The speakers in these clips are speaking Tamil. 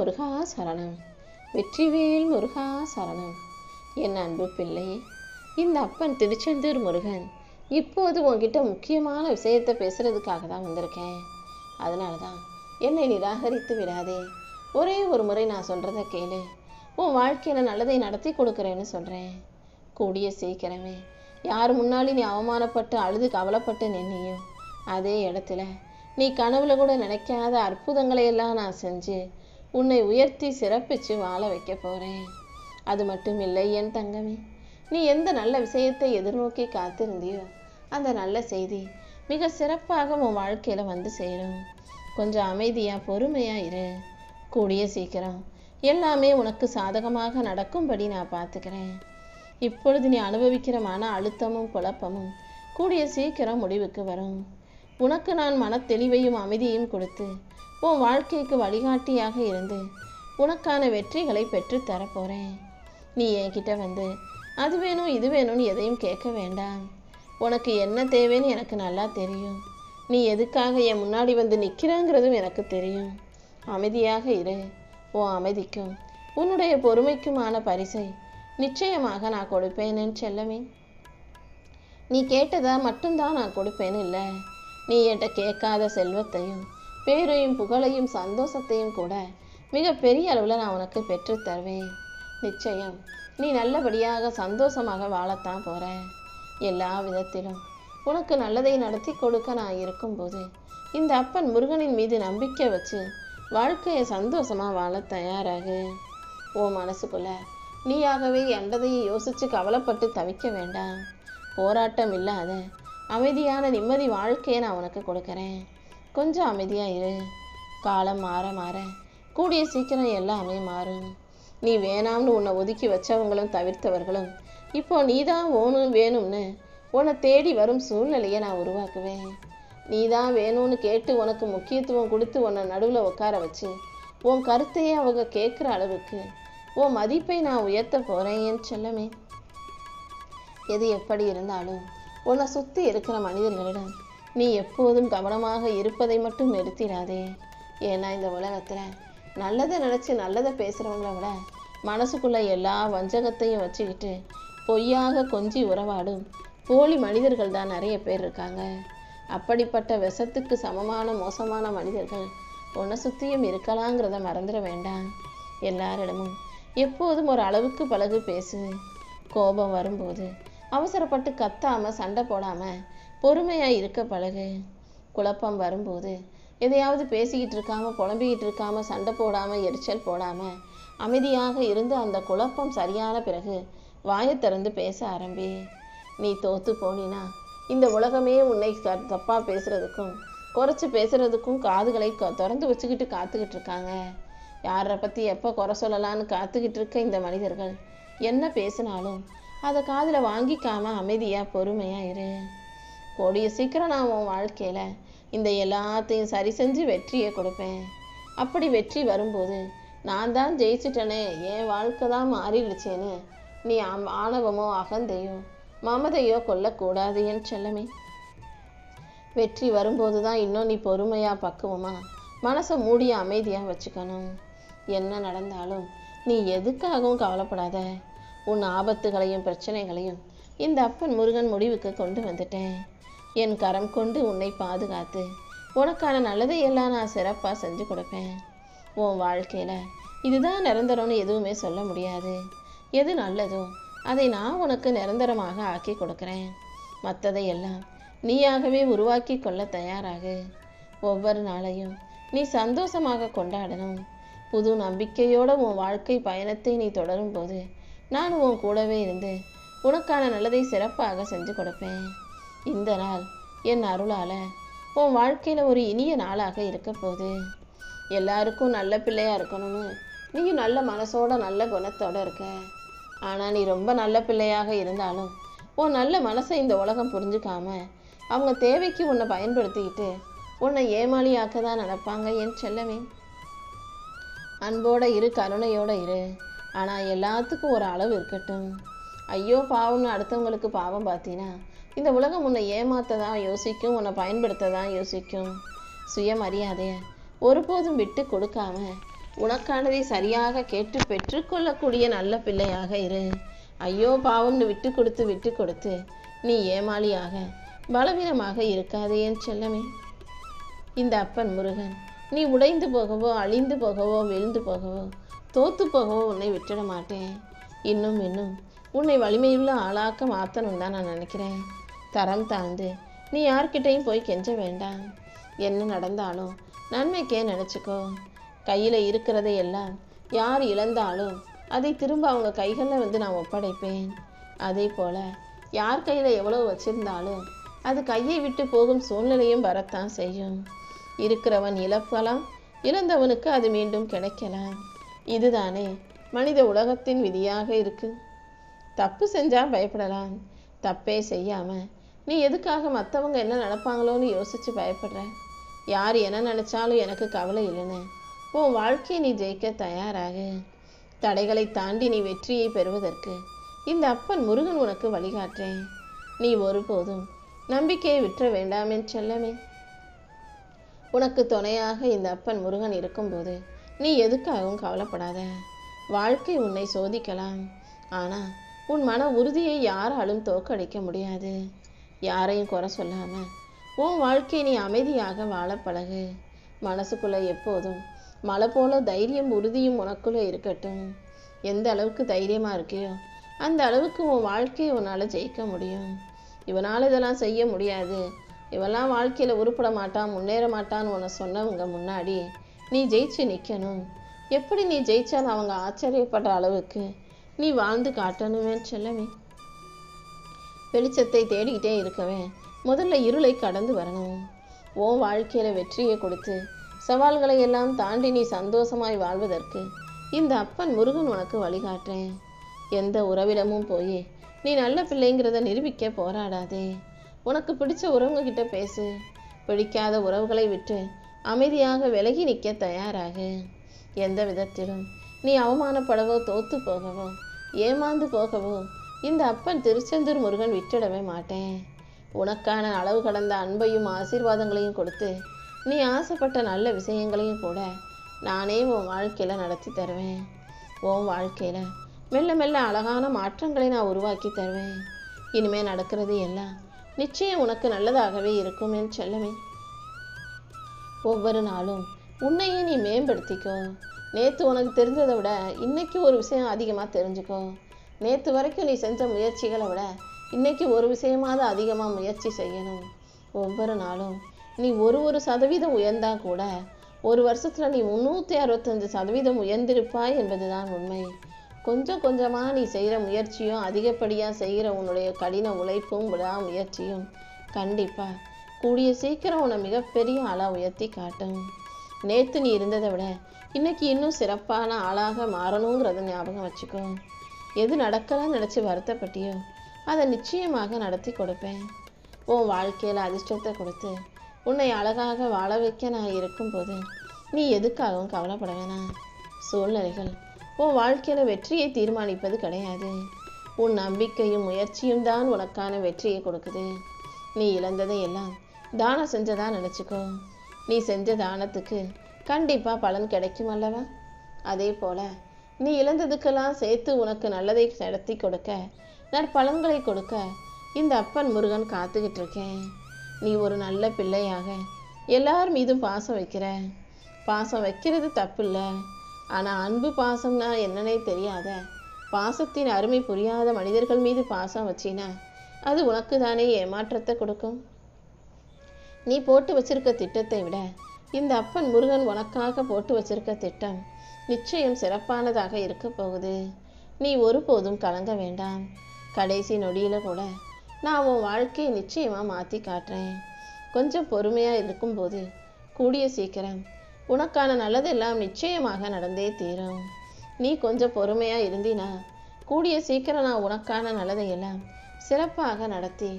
முருகா சரணம். வெற்றிவேல் முருகா சரணம். என் அன்பு பிள்ளையே, இந்த அப்பன் திருச்செந்தூர் முருகன் இப்போது உன்கிட்ட முக்கியமான விஷயத்தை பேசுறதுக்காக தான் வந்திருக்கேன். அதனால தான் என்னை நிராகரித்து விடாதே. ஒரே ஒரு முறை நான் சொல்றத கேளு. உன் வாழ்க்கையில நல்லதை நடத்தி கொடுக்குறேன்னு சொல்றேன். கூடிய சீக்கிரமே யார் முன்னாடி நீ அவமானப்பட்டு அழுது கவலைப்பட்டு நின்னியோ அதே இடத்துல நீ கனவுல கூட நினைக்காத அற்புதங்களை எல்லாம் நான் செஞ்சு உன்னை உயர்த்தி சிறப்பிச்சு வாழ வைக்க போறேன். அது மட்டும் இல்லை என் தங்கமே, நீ எந்த நல்ல விஷயத்தை எதிர்நோக்கி காத்திருந்தியோ அந்த நல்ல செய்தி மிக சிறப்பாக உன் வாழ்க்கையில வந்து சேரும். கொஞ்சம் அமைதியா பொறுமையா இரு. கூடிய சீக்கிரம் எல்லாமே உனக்கு சாதகமாக நடக்கும்படி நான் பார்த்துக்கிறேன். இப்பொழுது நீ அனுபவிக்கிற மன அழுத்தமும் குழப்பமும் கூடிய சீக்கிரம் முடிவுக்கு வரும். உனக்கு நான் மன தெளிவையும் அமைதியையும் கொடுத்து உன் வாழ்க்கைக்கு வழிகாட்டியாக இருந்து உனக்கான வெற்றிகளை பெற்று தரப்போறேன். நீ என்கிட்ட வந்து அது வேணும் இது வேணும்னு எதையும் கேட்க வேண்டாம். உனக்கு என்ன தேவைன்னு எனக்கு நல்லா தெரியும். நீ எதுக்காக என் முன்னாடி வந்து நிற்கிறங்கிறதும் எனக்கு தெரியும். அமைதியாக இரு. உன் அமைதிக்கும் உன்னுடைய பொறுமைக்குமான பரிசை நிச்சயமாக நான் கொடுப்பேன்னு செல்லமே. நீ கேட்டதா மட்டும்தான் நான் கொடுப்பேன்னு இல்லை. நீ என்கிட்ட கேட்காத செல்வத்தையும் பேரையும் புகழையும் சந்தோஷத்தையும் கூட மிக பெரிய அளவில் நான் உனக்கு பெற்று தருவேன். நிச்சயம் நீ நல்லபடியாக சந்தோஷமாக வாழத்தான் போற. எல்லா விதத்திலும் உனக்கு நல்லதை நடத்தி கொடுக்க நான் இருக்கும்போது இந்த அப்பன் முருகனின் மீது நம்பிக்கை வச்சு வாழ்க்கையை சந்தோஷமா வாழ தயாராகு. உன் மனசுக்குள்ள நீயாகவே எண்டதையும் யோசிச்சு கவலைப்பட்டு தவிக்க வேண்டாம். போராட்டம் இல்லாத அமைதியான நிம்மதி வாழ்க்கையை நான் உனக்கு கொடுக்குறேன். கொஞ்சம் அமைதியா இரு. காலம் மாற மாற கூடிய சீக்கிரம் எல்லாமே மாறும். நீ வேணாம்னு உன்னை ஒதுக்கி வச்சவங்களும் தவிர்த்தவர்களும் இப்போ நீதான் வேணும்னு உன்னை தேடி வரும் சூழ்நிலையை நான் உருவாக்குவேன். நீதான் வேணும்னு கேட்டு உனக்கு முக்கியத்துவம் கொடுத்து உன்னை நடுவில் உட்கார வச்சு உன் கருத்தையே அவங்க கேட்குற அளவுக்கு உன் மதிப்பை நான் உயர்த்த போறேன் என் செல்லமே. எது எப்படி இருந்தாலும் உன்னை சுற்றி இருக்கிற மனிதர்களிடம் நீ எப்போதும் கவனமாக இருப்பதை மட்டும் நிறுத்திடாதே. ஏன்னா இந்த உலகத்தில் நல்லதை நினச்சி நல்லதை பேசுகிறவங்கள விட மனசுக்குள்ள எல்லா வஞ்சகத்தையும் வச்சுக்கிட்டு பொய்யாக கொஞ்சி உறவாடும் போலி மனிதர்கள் தான் நிறைய பேர் இருக்காங்க. அப்படிப்பட்ட விஷத்துக்கு சமமான மோசமான மனிதர்கள் உன்னை சுற்றியும் இருக்கலாங்கிறத மறந்துட வேண்டாம். எல்லாரிடமும் எப்போதும் ஒரு அளவுக்கு பழகு பேசு. கோபம் வரும்போது அவசரப்பட்டு கத்தாம சண்டை போடாம பொறுமையா இருக்க பழகு. குழப்பம் வரும்போது எதையாவது பேசிக்கிட்டு இருக்காம புலம்பிக்கிட்டு இருக்காம சண்டை போடாம எரிச்சல் போடாம அமைதியாக இருந்து அந்த குழப்பம் சரியான பிறகு வாயை திறந்து பேச ஆரம்பி. நீ தோத்து போனினா இந்த உலகமே உன்னை தப்பா பேசுறதுக்கும் குறைச்சி பேசுறதுக்கும் காதுகளை திறந்து வச்சுக்கிட்டு காத்துக்கிட்டு இருக்காங்க. யாரை பத்தி எப்போ குறை சொல்லலான்னு காத்துக்கிட்டு இருக்க இந்த மனிதர்கள் என்ன பேசினாலும் அதை காதில் வாங்கிக்காம அமைதியா பொறுமையா இரு. கூடிய சீக்கிரம் நான் உன் வாழ்க்கையில இந்த எல்லாத்தையும் சரி செஞ்சு வெற்றியை கொடுப்பேன். அப்படி வெற்றி வரும்போது நான் தான் ஜெயிச்சிட்டனே, என் வாழ்க்கை தான் மாறிடுச்சேன்னு நீ ஆணவமோ அகந்தையோ மமதையோ கொள்ளக்கூடாது என் செல்லமே. வெற்றி வரும்போது தான் இன்னும் நீ பொறுமையா பக்குவமா மனசை மூடிய அமைதியா வச்சுக்கணும். என்ன நடந்தாலும் நீ எதுக்காகவும் கவலைப்படாத. உன் ஆபத்துகளையும் பிரச்சனைகளையும் இந்த அப்பன் முருகன் முடிவுக்கு கொண்டு வந்துட்டேன். என் கரம் கொண்டு உன்னை பாதுகாத்து உனக்கான நல்லதையெல்லாம் நான் சிறப்பாக செஞ்சு கொடுப்பேன். உன் வாழ்க்கையில் இதுதான் நிரந்தரம்னு எதுவுமே சொல்ல முடியாது. எது நல்லதோ அதை நான் உனக்கு நிரந்தரமாக ஆக்கி கொடுக்குறேன். மற்றதையெல்லாம் நீயாகவே உருவாக்கி கொள்ள தயாராகு. ஒவ்வொரு நாளையும் நீ சந்தோஷமாக கொண்டாடணும். புது நம்பிக்கையோட உன் வாழ்க்கை பயணத்தை நீ தொடரும் போது நான் உன் கூடவே இருந்து உனக்கான நல்லதை சிறப்பாக செஞ்சு கொடுப்பேன். இந்த நாள் என் அருளால உன் வாழ்க்கையில ஒரு இனிய நாளாக இருக்க போகுது. எல்லாருக்கும் நல்ல பிள்ளையா இருக்கணும்னு நீயும் நல்ல மனசோட நல்ல குணத்தோட இருக்க. ஆனா நீ ரொம்ப நல்ல பிள்ளையாக இருந்தாலும் உன் நல்ல மனசை இந்த உலகம் புரிஞ்சுக்காம அவங்க தேவைக்கு உன்னை பயன்படுத்திக்கிட்டு உன்னை ஏமாளியாக்க தான் நினைப்பாங்க என் செல்லமே. அன்போட இரு, கருணையோட இரு. ஆனா எல்லாத்துக்கும் ஒரு அளவு இருக்கட்டும். ஐயோ பாவம்னு அடுத்தவங்களுக்கு பாவம் பார்த்தீங்கன்னா இந்த உலகம் உன்னை ஏமாத்த தான் யோசிக்கும், உன்னை பயன்படுத்த தான் யோசிக்கும். சுயமரியாதைய ஒருபோதும் விட்டு கொடுக்காம உனக்கானதை சரியாக கேட்டு பெற்றுக்கொள்ளக்கூடிய நல்ல பிள்ளையாக இரு. ஐயோ பாவம்னு விட்டு கொடுத்து நீ ஏமாளியாக பலவீனமாக இருக்காதே என் செல்லமே. இந்த அப்பன் முருகன் நீ உடைந்து போகவோ, அழிந்து போகவோ, விழுந்து போகவோ, தோத்து போகவோ உன்னை விட்டுட மாட்டேன். இன்னும் உன்னை வலிமையுள்ள ஆளாக்க மாற்றணும் தான் நான் நினைக்கிறேன். தரம் தாழ்ந்து நீ யார்கிட்டையும் போய் கெஞ்ச வேண்டாம். என்ன நடந்தாலும் நன்மைக்கே நினச்சிக்கோ. கையில் இருக்கிறதை எல்லாம் யார் இழந்தாலும் அதை திரும்ப அவங்க கைகளில் நான் ஒப்படைப்பேன். அதே போல் யார் கையில் எவ்வளோ வச்சிருந்தாலும் அது கையை விட்டு போகும் சூழ்நிலையும் வரத்தான் செய்யும். இருக்கிறவன் இழக்கலாம், இழந்தவனுக்கு அது மீண்டும் கிடைக்கலாம். இதுதானே மனித உலகத்தின் விதியாக இருக்கு. தப்பு செஞ்சால் பயப்படலாம். தப்பே செய்யாமல் நீ எதுக்காக மற்றவங்க என்ன நினைப்பாங்களோன்னு யோசித்து பயப்படுற? யார் என்ன நினச்சாலும் எனக்கு கவலை இல்லைன்னு உன் வாழ்க்கையை நீ ஜெயிக்க தயாராக. தடைகளை தாண்டி நீ வெற்றியை பெறுவதற்கு இந்த அப்பன் முருகன் உனக்கு வழிகாட்டேன். நீ ஒருபோதும் நம்பிக்கையை விட்டுற வேண்டாமே செல்லமே. உனக்கு துணையாக இந்த அப்பன் முருகன் இருக்கும்போது நீ எதுக்காகவும் கவலைப்படாத. வாழ்க்கை உன்னை சோதிக்கலாம், ஆனால் உன் மன உறுதியை யாராலும் தோற்கடிக்க முடியாது. யாரையும் குறை சொல்லாமல் உன் வாழ்க்கையை நீ அமைதியாக வாழ பழகு. மனசுக்குள்ளே எப்போதும் மலை போல தைரியம் உறுதியும் உனக்குள்ளே இருக்கட்டும். எந்த அளவுக்கு தைரியமாக இருக்கியோ அந்த அளவுக்கு உன் வாழ்க்கையை உன்னால் ஜெயிக்க முடியும். இவனால் இதெல்லாம் செய்ய முடியாது, இவெல்லாம் வாழ்க்கையில் உருப்பட மாட்டான், முன்னேற மாட்டான்னு உன்னை சொன்னவங்க முன்னாடி நீ ஜெயிச்சு நிற்கணும். எப்படி நீ ஜெயிச்சாலும் அவங்க ஆச்சரியப்படுற அளவுக்கு நீ வாழ்ந்து காட்டணுமே செல்லமே. வெளிச்சத்தை தேடிக்கிட்டே இருக்கவே முதல்ல இருளை கடந்து வரணும். உன் வாழ்க்கையில் வெற்றியை கொடுத்து சவால்களை எல்லாம் தாண்டி நீ சந்தோஷமாய் வாழ்வதற்கு இந்த அப்பன் முருகன் உனக்கு வழிகாட்டேன். எந்த உறவிடமும் போய் நீ நல்ல பிள்ளைங்கிறத நிரூபிக்க போராடாதே. உனக்கு பிடிச்ச உறவுங்க கிட்ட பேசு. பிடிக்காத உறவுகளை விட்டு அமைதியாக விலகி நிற்க தயாராக. எந்த விதத்திலும் நீ அவமானப்படவோ, தோத்து போகவோ, ஏமாந்து போகவோ இந்த அப்பன் திருச்செந்தூர் முருகன் விட்டுடவே மாட்டேன். உனக்கான அளவு கடந்த அன்பையும் ஆசீர்வாதங்களையும் கொடுத்து நீ ஆசைப்பட்ட நல்ல விஷயங்களையும் கூட நானே உன் வாழ்க்கையில் நடத்தி தருவேன். உன் வாழ்க்கையில் மெல்ல மெல்ல அழகான மாற்றங்களை நான் உருவாக்கி தருவேன். இனிமேல் நடக்கிறது எல்லாம் நிச்சயம் உனக்கு நல்லதாகவே இருக்கும் என் செல்லமே. ஒவ்வொரு நாளும் உன்னையே நீ மேம்படுத்திக்கோ. நேற்று உனக்கு தெரிஞ்சதை விட இன்னைக்கு ஒரு விஷயம் அதிகமாக தெரிஞ்சுக்கோ. நேற்று வரைக்கும் நீ செஞ்ச முயற்சிகளை விட இன்னைக்கு ஒரு விஷயமாவது அதிகமாக முயற்சி செய்யணும். ஒவ்வொரு நாளும் நீ ஒரு சதவீதம் உயர்ந்தா கூட ஒரு வருஷத்தில் நீ 365% உயர்ந்திருப்பாய் என்பதுதான் உண்மை. கொஞ்சம் கொஞ்சமாக நீ செய்கிற முயற்சியும் அதிகப்படியாக செய்கிற உன்னுடைய கடின உழைப்பும் முயற்சியும் கண்டிப்பாக கூடிய சீக்கிரம் உன்னை மிகப்பெரிய ஆளாக உயர்த்தி காட்டும். நேற்று நீ இருந்ததை விட இன்னைக்கு இன்னும் சிறப்பான ஆளாக மாறணுங்கிறத ஞாபகம் வச்சுக்கோ. எது நடக்கலாம்னு நினச்சி வருத்தப்பட்டியோ அதை நிச்சயமாக நடத்தி கொடுப்பேன். உன் வாழ்க்கையில் அதிர்ஷ்டத்தை கொடுத்து உன்னை அழகாக வாழ வைக்க நான் இருக்கும்போது நீ எதுக்காகவும் கவலைப்பட வேணாம். சூழ்நிலைகள் உன் வாழ்க்கையில் வெற்றியை தீர்மானிப்பது கிடையாது. உன் நம்பிக்கையும் முயற்சியும் தான் உனக்கான வெற்றியை கொடுக்குது. நீ இழந்ததை எல்லாம் தானம் செஞ்சதா நினச்சிக்கோ. நீ செஞ்ச தானத்துக்கு கண்டிப்பாக பலன் கிடைக்கும் அல்லவா? அதே போல் நீ இழந்ததுக்கெல்லாம் சேர்த்து உனக்கு நல்லதை நடத்தி கொடுக்க, நற்பலன்களை கொடுக்க இந்த அப்பன் முருகன் காத்துக்கிட்டு இருக்கேன். நீ ஒரு நல்ல பிள்ளையாக எல்லார் மீதும் பாசம் வைக்கிற. பாசம் வைக்கிறது தப்பு இல்லை, ஆனால் அன்பு பாசம்னா என்னன்னே தெரியாத, பாசத்தின் அருமை புரியாத மனிதர்கள் மீது பாசம் வச்சினா அது உனக்கு தானே ஏமாற்றத்தை கொடுக்கும். நீ போட்டு வச்சிருக்க திட்டத்தை விட இந்த அப்பன் முருகன் உனக்காக போட்டு வச்சிருக்க திட்டம் நிச்சயம் சிறப்பானதாக இருக்க போகுது. நீ ஒருபோதும் கலங்க வேண்டாம். கடைசி நொடியில் கூட நான் உன் வாழ்க்கையை நிச்சயமாக மாற்றி காட்டுறேன். கொஞ்சம் பொறுமையாக இருக்கும்போது கூடிய சீக்கிரம் உனக்கான நல்லதெல்லாம் நிச்சயமாக நடந்தே தீரும். நீ கொஞ்சம் பொறுமையாக இருந்தினா கூடிய சீக்கிரம் நான் உனக்கான நல்லதையெல்லாம் சிறப்பாக நடத்தி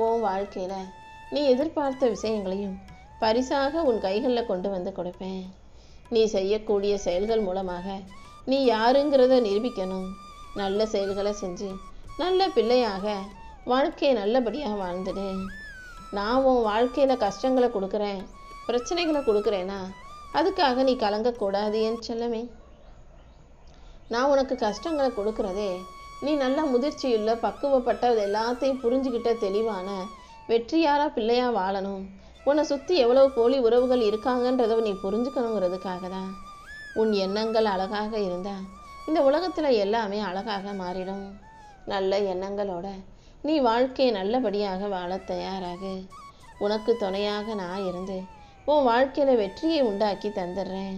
உன் வாழ்க்கையில் நீ எதிர்பார்த்த விஷயங்களையும் பரிசாக உன் கைகளில் கொண்டு வந்து கொடுப்பேன். நீ செய்யக்கூடிய செயல்கள் மூலமாக நீ யாருங்கிறத நிரூபிக்கணும். நல்ல செயல்களை செஞ்சு நல்ல பிள்ளையாக வாழ்க்கையை நல்லபடியாக வாழ்ந்துடு. நான் உன் வாழ்க்கையில் கஷ்டங்களை கொடுக்குறேன், பிரச்சனைகளை கொடுக்குறேன்னா அதுக்காக நீ கலங்கக்கூடாது என் செல்லமே. நான் உனக்கு கஷ்டங்களை கொடுக்குறதே நீ நல்ல முதிர்ச்சியுள்ள பக்குவப்பட்ட எல்லாத்தையும் புரிஞ்சுக்கிட்ட தெளிவான வெற்றியாரா பிள்ளையா வாழணும். உன்னை சுற்றி எவ்வளவு போலி உறவுகள் இருக்காங்கன்றதை நீ புரிஞ்சுக்கணுங்கிறதுக்காக தான். உன் எண்ணங்கள் அழகாக இருந்தா இந்த உலகத்தில் எல்லாமே அழகாக மாறிடும். நல்ல எண்ணங்களோட நீ வாழ்க்கையை நல்லபடியாக வாழ தயாராகு. உனக்கு துணையாக நான் இருந்து உன் வாழ்க்கையில் வெற்றியை உண்டாக்கி தந்துடுறேன்.